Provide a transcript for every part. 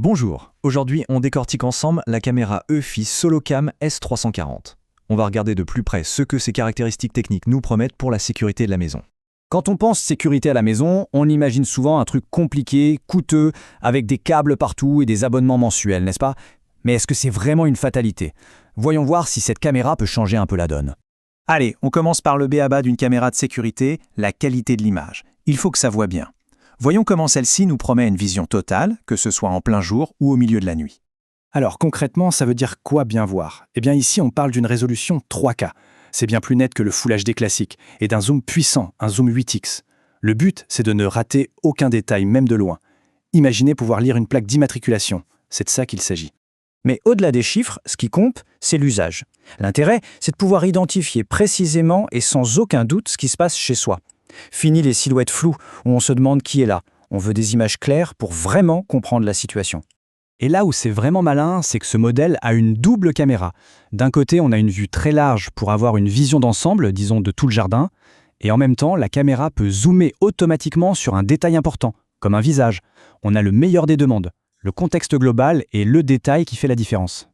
Bonjour, aujourd'hui on décortique ensemble la caméra EFI Solocam S340. On va regarder de plus près ce que ces caractéristiques techniques nous promettent pour la sécurité de la maison. Quand on pense sécurité à la maison, on imagine souvent un truc compliqué, coûteux, avec des câbles partout et des abonnements mensuels, n'est-ce pas? Mais est-ce que c'est vraiment une fatalité? Voyons voir si cette caméra peut changer un peu la donne. Allez, on commence par le b.a.-ba d'une caméra de sécurité, la qualité de l'image. Il faut que ça voit bien. Voyons comment celle-ci nous promet une vision totale, que ce soit en plein jour ou au milieu de la nuit. Alors concrètement, ça veut dire quoi bien voir? Eh bien ici, on parle d'une résolution 3K. C'est bien plus net que le Full HD classique, et d'un zoom puissant, un zoom 8x. Le but, c'est de ne rater aucun détail, même de loin. Imaginez pouvoir lire une plaque d'immatriculation. C'est de ça qu'il s'agit. Mais au-delà des chiffres, ce qui compte, c'est l'usage. L'intérêt, c'est de pouvoir identifier précisément et sans aucun doute ce qui se passe chez soi. Fini les silhouettes floues où on se demande qui est là. On veut des images claires pour vraiment comprendre la situation. Et là où c'est vraiment malin, c'est que ce modèle a une double caméra. D'un côté, on a une vue très large pour avoir une vision d'ensemble, disons de tout le jardin, et en même temps, la caméra peut zoomer automatiquement sur un détail important, comme un visage. On a le meilleur des deux mondes, le contexte global et le détail qui fait la différence.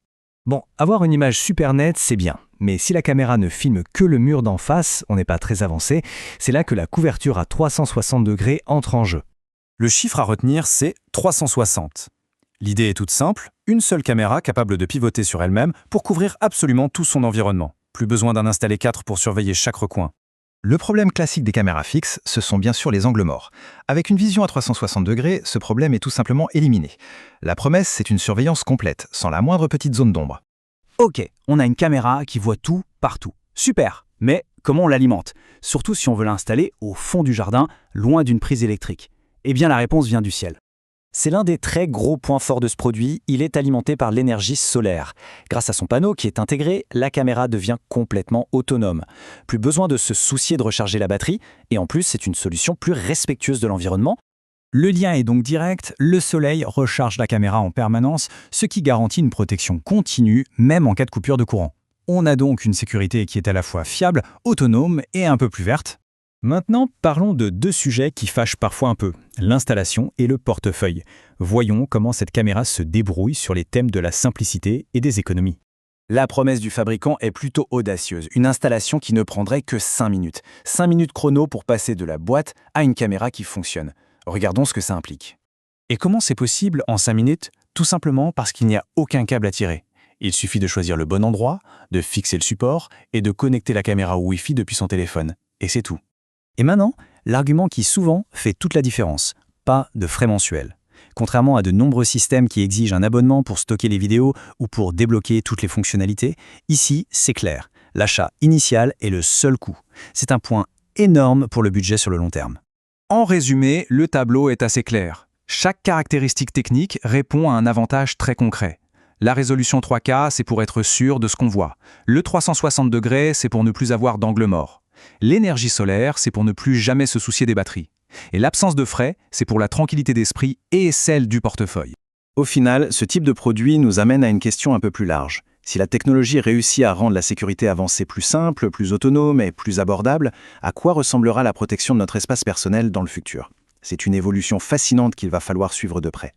Bon, avoir une image super nette, c'est bien. Mais si la caméra ne filme que le mur d'en face, on n'est pas très avancé, c'est là que la couverture à 360 degrés entre en jeu. Le chiffre à retenir, c'est 360. L'idée est toute simple, une seule caméra capable de pivoter sur elle-même pour couvrir absolument tout son environnement. Plus besoin d'en installer 4 pour surveiller chaque recoin. Le problème classique des caméras fixes, ce sont bien sûr les angles morts. Avec une vision à 360 degrés, ce problème est tout simplement éliminé. La promesse, c'est une surveillance complète, sans la moindre petite zone d'ombre. Ok, on a une caméra qui voit tout, partout. Super, mais comment on l'alimente? Surtout si on veut l'installer au fond du jardin, loin d'une prise électrique. Eh bien la réponse vient du ciel. C'est l'un des très gros points forts de ce produit, il est alimenté par l'énergie solaire. Grâce à son panneau qui est intégré, la caméra devient complètement autonome. Plus besoin de se soucier de recharger la batterie, et en plus c'est une solution plus respectueuse de l'environnement. Le lien est donc direct, le soleil recharge la caméra en permanence, ce qui garantit une protection continue, même en cas de coupure de courant. On a donc une sécurité qui est à la fois fiable, autonome et un peu plus verte. Maintenant, parlons de deux sujets qui fâchent parfois un peu, l'installation et le portefeuille. Voyons comment cette caméra se débrouille sur les thèmes de la simplicité et des économies. La promesse du fabricant est plutôt audacieuse, une installation qui ne prendrait que 5 minutes. 5 minutes chrono pour passer de la boîte à une caméra qui fonctionne. Regardons ce que ça implique. Et comment c'est possible en 5 minutes? Tout simplement parce qu'il n'y a aucun câble à tirer. Il suffit de choisir le bon endroit, de fixer le support et de connecter la caméra au Wi-Fi depuis son téléphone. Et c'est tout. Et maintenant, l'argument qui souvent fait toute la différence, pas de frais mensuels. Contrairement à de nombreux systèmes qui exigent un abonnement pour stocker les vidéos ou pour débloquer toutes les fonctionnalités, ici, c'est clair. L'achat initial est le seul coût. C'est un point énorme pour le budget sur le long terme. En résumé, le tableau est assez clair. Chaque caractéristique technique répond à un avantage très concret. La résolution 3K, c'est pour être sûr de ce qu'on voit. Le 360 degrés, c'est pour ne plus avoir d'angle mort. L'énergie solaire, c'est pour ne plus jamais se soucier des batteries. Et l'absence de frais, c'est pour la tranquillité d'esprit et celle du portefeuille. Au final, ce type de produit nous amène à une question un peu plus large. Si la technologie réussit à rendre la sécurité avancée plus simple, plus autonome et plus abordable, à quoi ressemblera la protection de notre espace personnel dans le futur? C'est une évolution fascinante qu'il va falloir suivre de près.